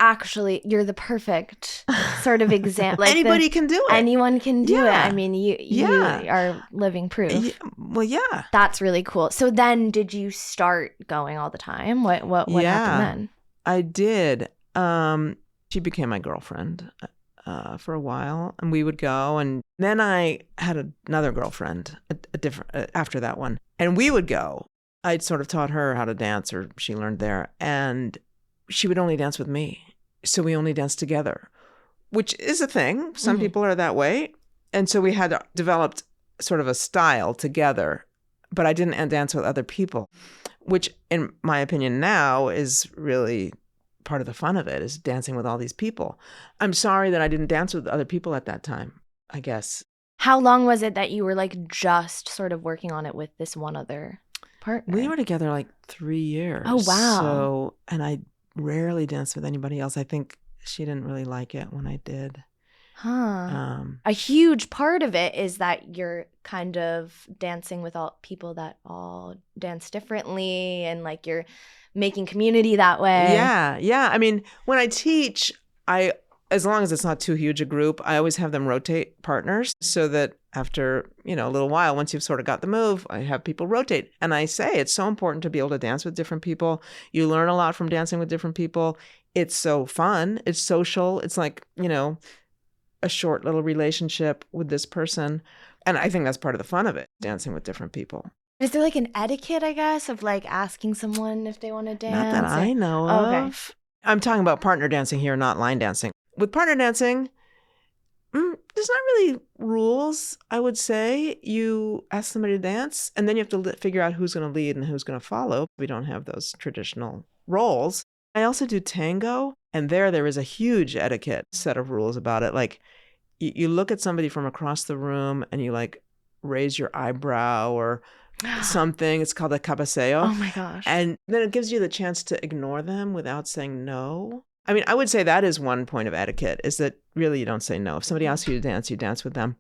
you're the perfect sort of example. Like Anybody can do it. Anyone can do it. Yeah. I mean, you are living proof. Yeah. That's really cool. So then did you start going all the time? What happened then? I did. She became my girlfriend for a while, and we would go. And then I had another girlfriend, a different after that one, and we would go. I'd sort of taught her how to dance, or she learned there, and she would only dance with me. So we only danced together, which is a thing. Some people are that way. And so we had developed sort of a style together, but I didn't dance with other people, which in my opinion now is really part of the fun of it, is dancing with all these people. I'm sorry that I didn't dance with other people at that time, I guess. How long was it that you were like just sort of working on it with this one other partner? We were together like 3 years. Oh, wow. So, and I rarely danced with anybody else. I think she didn't really like it when I did. Huh. A huge part of it is that you're kind of dancing with all people that all dance differently, and like you're making community that way. Yeah. I mean, when I teach, as long as it's not too huge a group, I always have them rotate partners so that after, a little while, once you've sort of got the move, I have people rotate. And I say it's so important to be able to dance with different people. You learn a lot from dancing with different people. It's so fun. It's social. It's like, a short little relationship with this person. And I think that's part of the fun of it, dancing with different people. Is there like an etiquette, I guess, of like asking someone if they want to dance? Not that I know of. Okay. I'm talking about partner dancing here, not line dancing. With partner dancing, there's not really rules, I would say. You ask somebody to dance, and then you have to figure out who's going to lead and who's going to follow. We don't have those traditional roles. I also do tango, and there is a huge etiquette set of rules about it. Like, you look at somebody from across the room, and you like raise your eyebrow or something. It's called a cabeceo. Oh my gosh. And then it gives you the chance to ignore them without saying no. I mean, I would say that is one point of etiquette, is that really you don't say no. If somebody asks you to dance, you dance with them.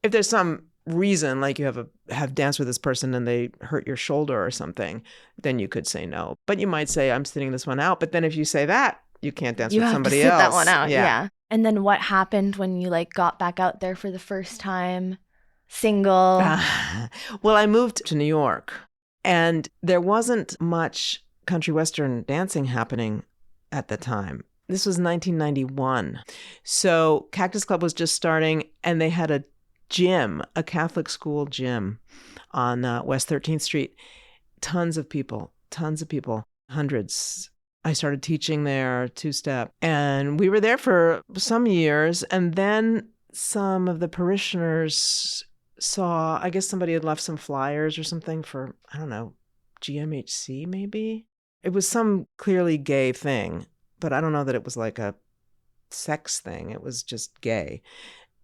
If there's some reason, like you have danced with this person and they hurt your shoulder or something, then you could say no. But you might say, I'm sitting this one out. But then if you say that, you can't dance with somebody else. You have to sit that one out, yeah. And then what happened when you like got back out there for the first time, single? Well, I moved to New York, and there wasn't much country western dancing happening at the time. This was 1991. So Cactus Club was just starting, and they had a gym, a Catholic school gym on West 13th Street. Tons of people, hundreds. I started teaching there, two-step, and we were there for some years. And then some of the parishioners saw, I guess somebody had left some flyers or something for, I don't know, GMHC maybe? It was some clearly gay thing, but I don't know that it was like a sex thing. It was just gay.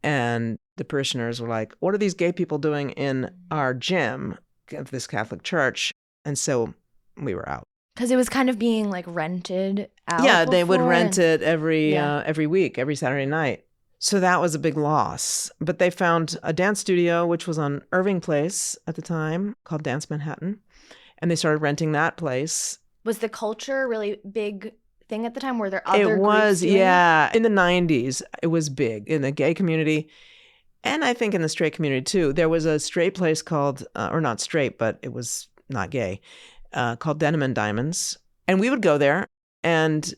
And the parishioners were like, what are these gay people doing in our gym of this Catholic church? And so we were out. Because it was kind of being like rented out. Yeah, they would rent it every week, every Saturday night. So that was a big loss. But they found a dance studio, which was on Irving Place at the time, called Dance Manhattan. And they started renting that place. Was the culture a really big thing at the time? Were there other It was, groups doing yeah. In the 90s, it was big in the gay community. And I think in the straight community too. There was a straight place called, or not straight, but it was not gay, called Denim and Diamonds. And we would go there, and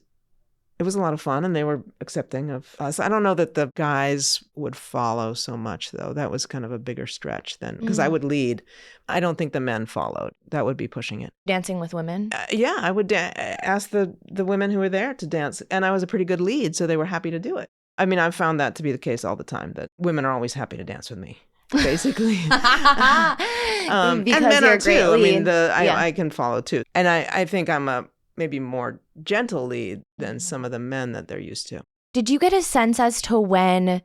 it was a lot of fun, and they were accepting of us. I don't know that the guys would follow so much, though. That was kind of a bigger stretch then, because I would lead. I don't think the men followed. That would be pushing it. Dancing with women? Yeah, I would ask the women who were there to dance, and I was a pretty good lead, so they were happy to do it. I mean, I've found that to be the case all the time, that women are always happy to dance with me, basically. And men are too. I mean, I can follow too. And I think I'm a maybe more gentle lead than some of the men that they're used to. Did you get a sense as to when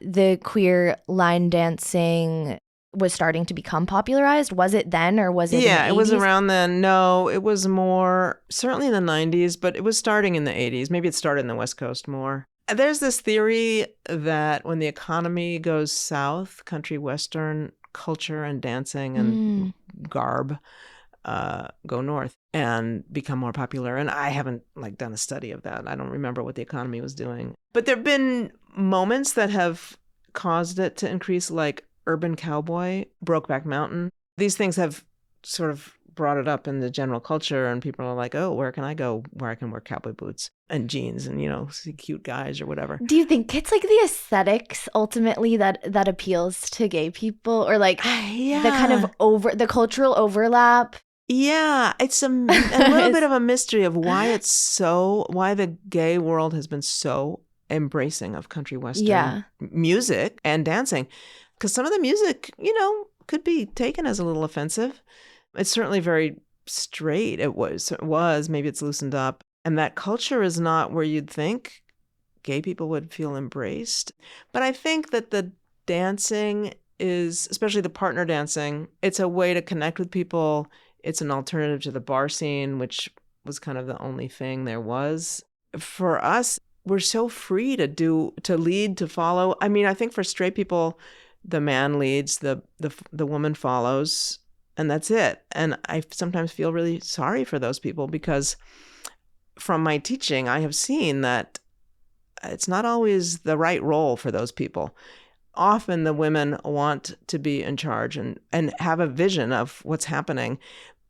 the queer line dancing was starting to become popularized? Was it then, or was it in the 80s? It was around then. No, it was more certainly in the 90s, but it was starting in the 80s. Maybe it started in the West Coast more. There's this theory that when the economy goes south, country western culture and dancing and garb go north and become more popular. And I haven't done a study of that. I don't remember what the economy was doing. But there have been moments that have caused it to increase, like Urban Cowboy, Brokeback Mountain. These things have sort of brought it up in the general culture, and people are like, oh, where can I go where I can wear cowboy boots and jeans and, see cute guys or whatever. Do you think it's the aesthetics ultimately that appeals to gay people, or the kind of the cultural overlap? Yeah, it's a little bit of a mystery of why the gay world has been so embracing of country western music and dancing. Because some of the music, could be taken as a little offensive. It's certainly very straight. It was. Maybe it's loosened up. And that culture is not where you'd think gay people would feel embraced. But I think that the dancing is, especially the partner dancing, it's a way to connect with people. It's an alternative to the bar scene, which was kind of the only thing there was. For us, we're so free to lead, to follow. I mean, I think for straight people, the man leads, the woman follows, and that's it. And I sometimes feel really sorry for those people, because from my teaching, I have seen that it's not always the right role for those people. Often the women want to be in charge and have a vision of what's happening,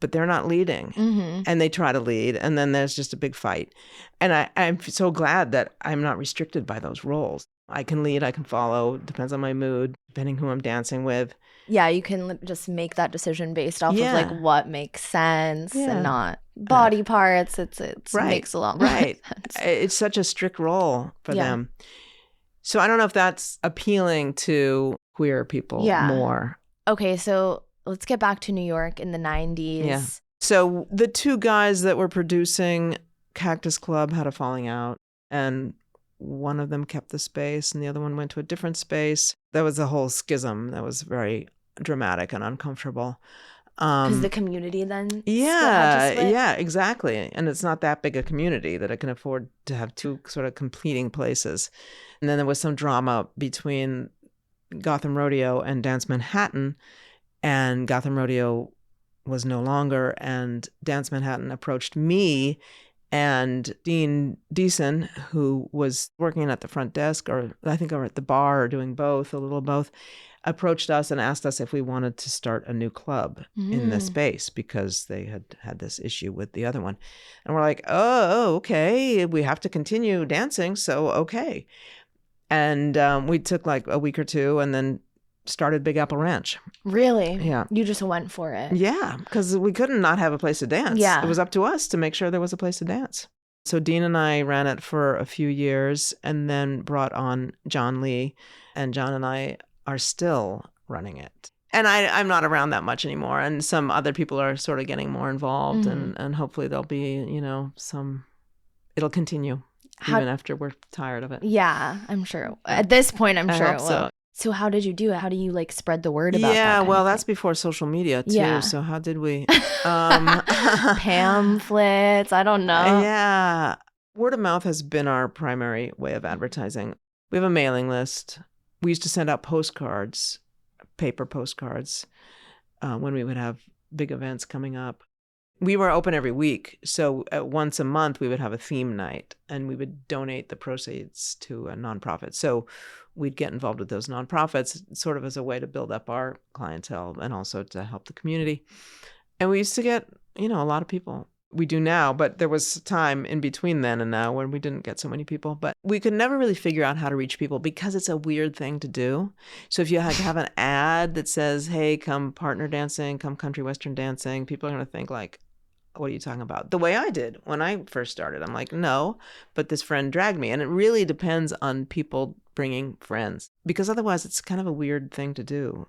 but they're not leading. Mm-hmm. And they try to lead, and then there's just a big fight. And I'm so glad that I'm not restricted by those roles. I can lead, I can follow, depends on my mood, depending who I'm dancing with. Yeah, you can just make that decision based off of what makes sense and not body parts. It makes a lot more sense. It's such a strict role for them. So I don't know if that's appealing to queer people more. Okay, so let's get back to New York in the 90s. Yeah. So the two guys that were producing Cactus Club had a falling out, and one of them kept the space and the other one went to a different space. That was a whole schism that was very dramatic and uncomfortable. Because the community then Yeah, exactly. And it's not that big a community that it can afford to have two sort of competing places. And then there was some drama between Gotham Rodeo and Dance Manhattan, and Gotham Rodeo was no longer, and Dance Manhattan approached me and Dean Deason, who was working at the front desk, or I think or at the bar, or doing both, a little both, approached us and asked us if we wanted to start a new club in the space, because they had this issue with the other one. And we're like, oh, okay, we have to continue dancing, so okay. And we took a week or two and then started Big Apple Ranch. Really? Yeah. You just went for it. Yeah, because we couldn't not have a place to dance. Yeah. It was up to us to make sure there was a place to dance. So Dean and I ran it for a few years and then brought on John Lee, and John and I are still running it. And I'm not around that much anymore, and some other people are sort of getting more involved, and hopefully there'll be, it'll continue even after we're tired of it. Yeah, I'm sure. At this point, I'm sure it will. So how did you do it? How do you spread the word about that? Yeah, well, that's before social media too. Yeah. So how did we? Pamphlets. I don't know. Yeah. Word of mouth has been our primary way of advertising. We have a mailing list. We used to send out postcards, paper postcards, when we would have big events coming up. We were open every week. So once a month, we would have a theme night, and we would donate the proceeds to a nonprofit. So we'd get involved with those nonprofits sort of as a way to build up our clientele and also to help the community. And we used to get, a lot of people. We do now, but there was time in between then and now when we didn't get so many people. But we could never really figure out how to reach people because it's a weird thing to do. So if you have an ad that says, hey, come partner dancing, come country western dancing, people are going to think what are you talking about? The way I did when I first started. I'm like, no, but this friend dragged me. And it really depends on people bringing friends, because otherwise it's kind of a weird thing to do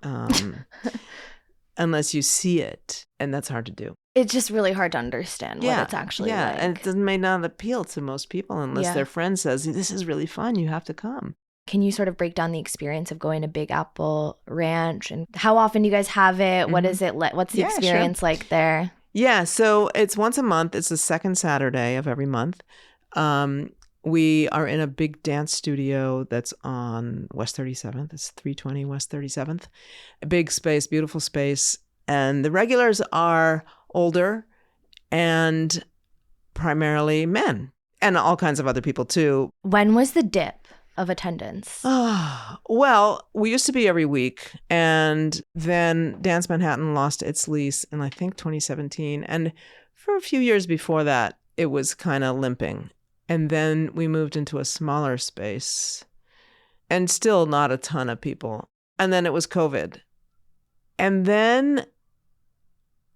unless you see it. And that's hard to do. It's just really hard to understand what it's actually like. And it may not appeal to most people unless their friend says, this is really fun. You have to come. Can you sort of break down the experience of going to Big Apple Ranch and how often do you guys have it? What is it? What's the experience like there? Yeah, so it's once a month. It's the second Saturday of every month. We are in a big dance studio that's on West 37th. It's 320 West 37th. A big space, beautiful space. And the regulars are older and primarily men and all kinds of other people too. When was the dip of attendance? Well, we used to be every week. And then Dance Manhattan lost its lease in, I think, 2017. And for a few years before that, it was kind of limping. And then we moved into a smaller space and still not a ton of people. And then it was COVID. And then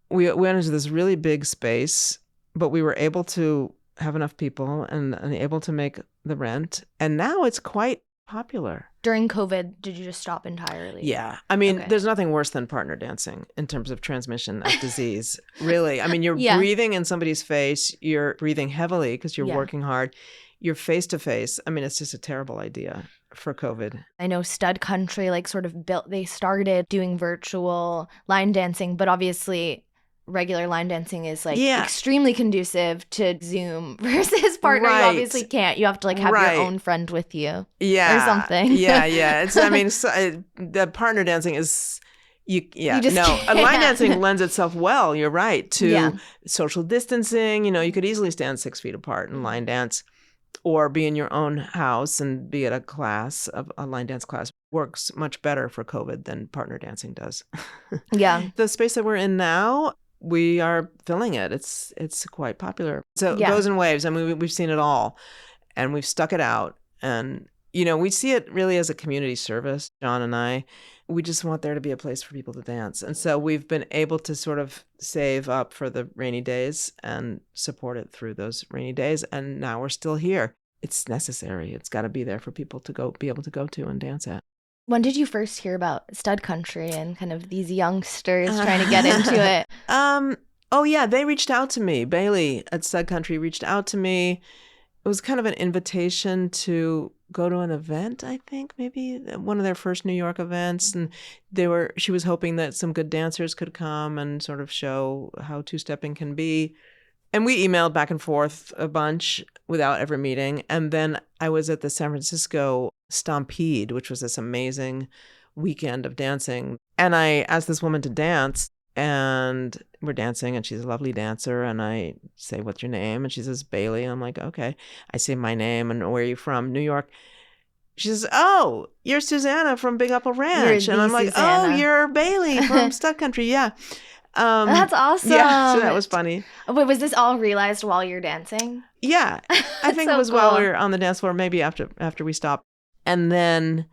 we went into this really big space, but we were able to have enough people and able to make the rent. And now it's quite popular. During COVID, did you just stop entirely? Yeah. I mean, there's nothing worse than partner dancing in terms of transmission of disease. Really. I mean, you're breathing in somebody's face. You're breathing heavily because you're working hard. You're face to face. I mean, it's just a terrible idea for COVID. I know Stud Country they started doing virtual line dancing, but obviously regular line dancing is extremely conducive to Zoom versus partner. Right. You obviously can't. You have to have your own friend with you. Or something. Yeah. It's, I mean, the partner dancing is, a line dancing lends itself well, you're right, to social distancing. You could easily stand 6 feet apart and line dance or be in your own house and be at a line dance class. Works much better for COVID than partner dancing does. Yeah. The space that we're in now, we are filling it. It's quite popular. So it goes in waves. I mean, we've seen it all and we've stuck it out. And, we see it really as a community service, John and I. We just want there to be a place for people to dance. And so we've been able to sort of save up for the rainy days and support it through those rainy days. And now we're still here. It's necessary. It's got to be there for people to be able to go to and dance at. When did you first hear about Stud Country and kind of these youngsters trying to get into it? They reached out to me. Bailey at Stud Country reached out to me. It was kind of an invitation to go to an event, I think, maybe one of their first New York events. And she was hoping that some good dancers could come and sort of show how two-stepping can be. And we emailed back and forth a bunch without ever meeting. And then I was at the San Francisco Stampede, which was this amazing weekend of dancing. And I asked this woman to dance, and we're dancing, and she's a lovely dancer. And I say, "What's your name?" And she says, "Bailey." And I'm like, "Okay." I say my name and where are you from? New York. She says, "Oh, you're Susanna from Big Apple Ranch." And I'm like, Susanna. "Oh, you're Bailey from Stud Country." Yeah. That's awesome. Yeah, so that was funny. Wait, was this all realized while you're dancing? Yeah, I think it was cool. While we were on the dance floor, maybe after we stopped. And then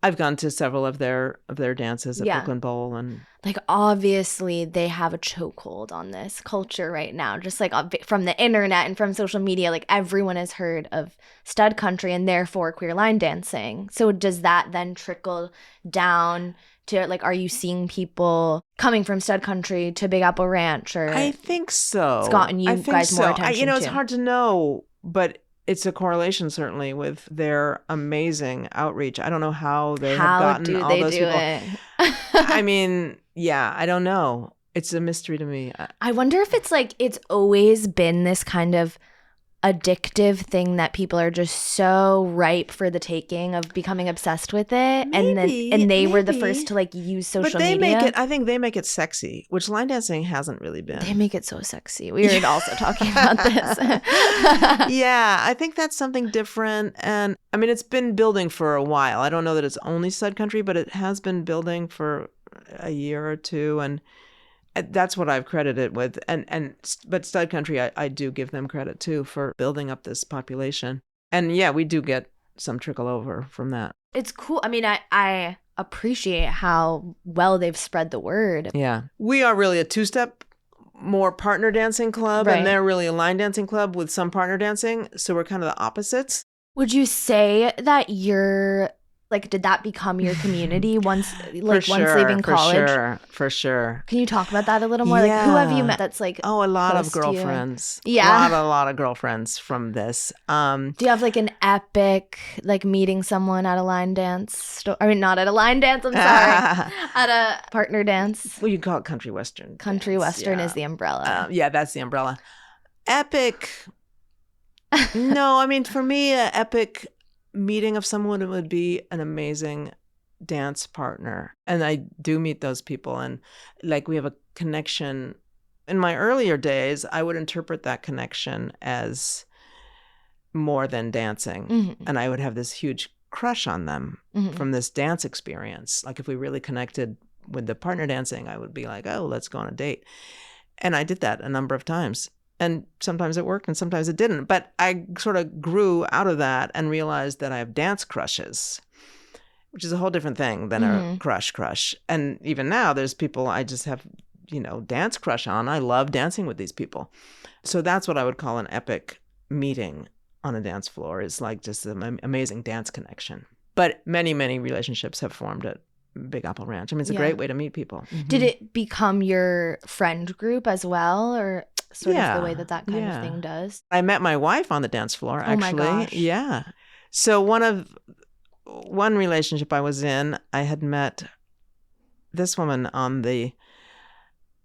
I've gone to several of their dances at Brooklyn Bowl, and obviously they have a chokehold on this culture right now. Just from the internet and from social media, everyone has heard of Stud Country and therefore queer line dancing. So does that then trickle down to are you seeing people coming from Stud Country to Big Apple Ranch? Or I think so. It's gotten you guys more attention. It's hard to know, but it's a correlation certainly with their amazing outreach. I don't know how they have gotten all those people. I mean, I don't know. It's a mystery to me. I wonder if it's always been this kind of addictive thing that people are just so ripe for the taking of becoming obsessed with it. Maybe, and they were the first to use social media. I think they make it sexy, which line dancing hasn't really been. They make it so sexy. We were also talking about this. Yeah, I think that's something different. And I mean, it's been building for a while. I don't know that it's only Stud Country, but it has been building for a year or two. And that's what I've credited it with. But Stud Country, I do give them credit too for building up this population. And we do get some trickle over from that. It's cool. I mean, I appreciate how well they've spread the word. Yeah. We are really a two-step, more partner dancing club, right. And they're really a line dancing club with some partner dancing. So we're kind of the opposites. Would you say that you're Like, did that become your community once leaving college? For sure. Can you talk about that a little more? Yeah. Like, who have you met that's like a lot close of to you? girlfriends. Yeah. A lot of girlfriends from this. Do you have like an epic, like meeting someone at a line dance? Not at a line dance, I'm sorry. At a partner dance? Well, you call it country western. Country western is the umbrella. Yeah, that's the umbrella. Epic. No, I mean, for me, an epic meeting of someone would be an amazing dance partner. And I do meet those people, and like we have a connection. In my earlier days, I would interpret that connection as more than dancing. Mm-hmm. And I would have this huge crush on them from this dance experience. Like if we really connected with the partner dancing, I would be like, oh, let's go on a date. And I did that a number of times. And sometimes it worked and sometimes it didn't. But I sort of grew out of that and realized that I have dance crushes, which is a whole different thing than a crush. And even now, there's people I just have, dance crush on. I love dancing with these people. So that's what I would call an epic meeting on a dance floor, is like just an amazing dance connection. But many, many relationships have formed at Big Apple Ranch. I mean, it's a great way to meet people. Did it become your friend group as well, or sort of the way that kind of thing does? I met my wife on the dance floor, actually. Oh my gosh. Yeah. So one relationship I was in, I had met this woman on the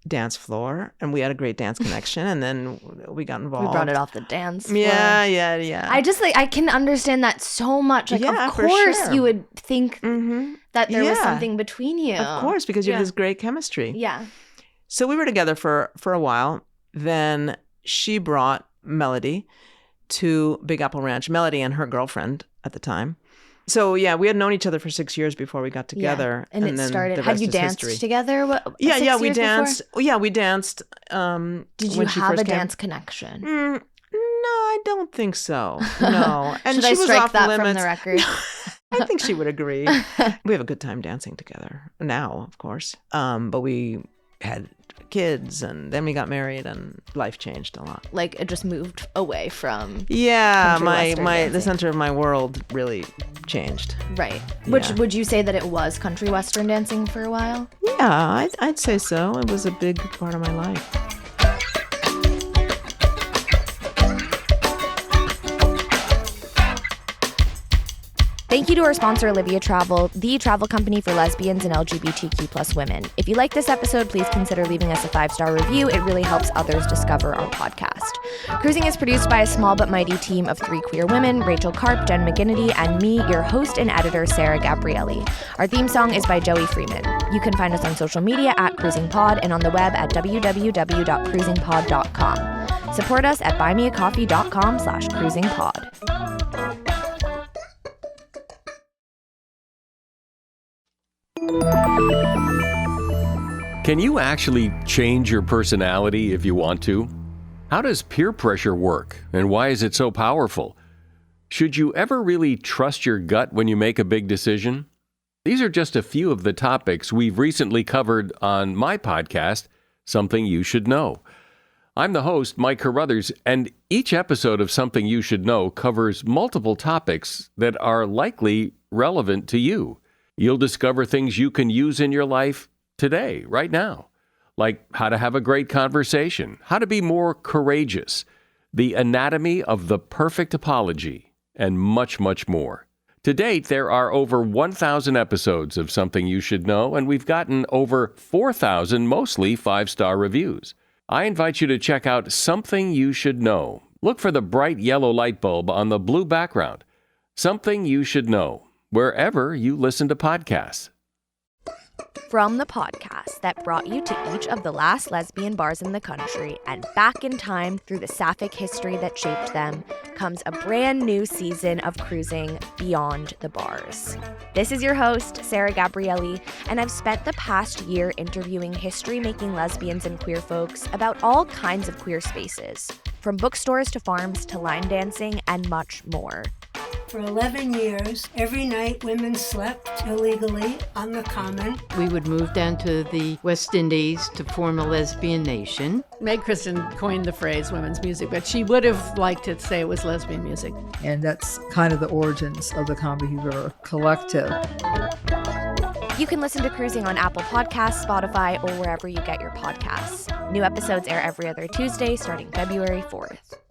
dance floor, and we had a great dance connection, and then we got involved. We brought it off the dance floor. Yeah. I just I can understand that so much. Like, of course you would think that there was something between you. Of course, because you have this great chemistry. Yeah. So we were together for a while. Then she brought Melody to Big Apple Ranch. Melody and her girlfriend at the time. So yeah, we had known each other for 6 years before we got together. And it then started. The Had rest you is danced history. together? We danced. Before? Yeah, we danced. Did you when she have first a came. dance connection? No, I don't think so. No. And Should she I was strike off the that limits. from the record? I think she would agree. We have a good time dancing together now, of course. But we had kids, and then we got married, and life changed a lot. Like, it just moved away from the center of my world really changed. Right. Which would you say that it was country western dancing for a while? Yeah, I'd say so. It was a big part of my life. Thank you to our sponsor, Olivia Travel, the travel company for lesbians and LGBTQ+ women. If you like this episode, please consider leaving us a 5-star review. It really helps others discover our podcast. Cruising is produced by a small but mighty team of 3 queer women, Rachel Karp, Jen McGinnity, and me, your host and editor, Sarah Gabrielli. Our theme song is by Joey Freeman. You can find us on social media at CruisingPod and on the web at www.cruisingpod.com. Support us at buymeacoffee.com/cruisingpod. Can you actually change your personality if you want to? How does peer pressure work, and why is it so powerful? Should you ever really trust your gut when you make a big decision? These are just a few of the topics we've recently covered on my podcast, Something You Should Know. I'm the host, Mike Carruthers, and each episode of Something You Should Know covers multiple topics that are likely relevant to you. You'll discover things you can use in your life today, right now, like how to have a great conversation, how to be more courageous, the anatomy of the perfect apology, and much, much more. To date, there are over 1,000 episodes of Something You Should Know, and we've gotten over 4,000 mostly 5-star reviews. I invite you to check out Something You Should Know. Look for the bright yellow light bulb on the blue background. Something You Should Know, wherever you listen to podcasts. From the podcast that brought you to each of the last lesbian bars in the country and back in time through the sapphic history that shaped them, comes a brand new season of Cruising Beyond the Bars. This is your host, Sarah Gabrielli, and I've spent the past year interviewing history-making lesbians and queer folks about all kinds of queer spaces, from bookstores to farms to line dancing and much more. For 11 years, every night women slept illegally on the common. We would move down to the West Indies to form a lesbian nation. Meg Kristen coined the phrase women's music, but she would have liked to say it was lesbian music. And that's kind of the origins of the Comedy River Collective. You can listen to Cruising on Apple Podcasts, Spotify, or wherever you get your podcasts. New episodes air every other Tuesday starting February 4th.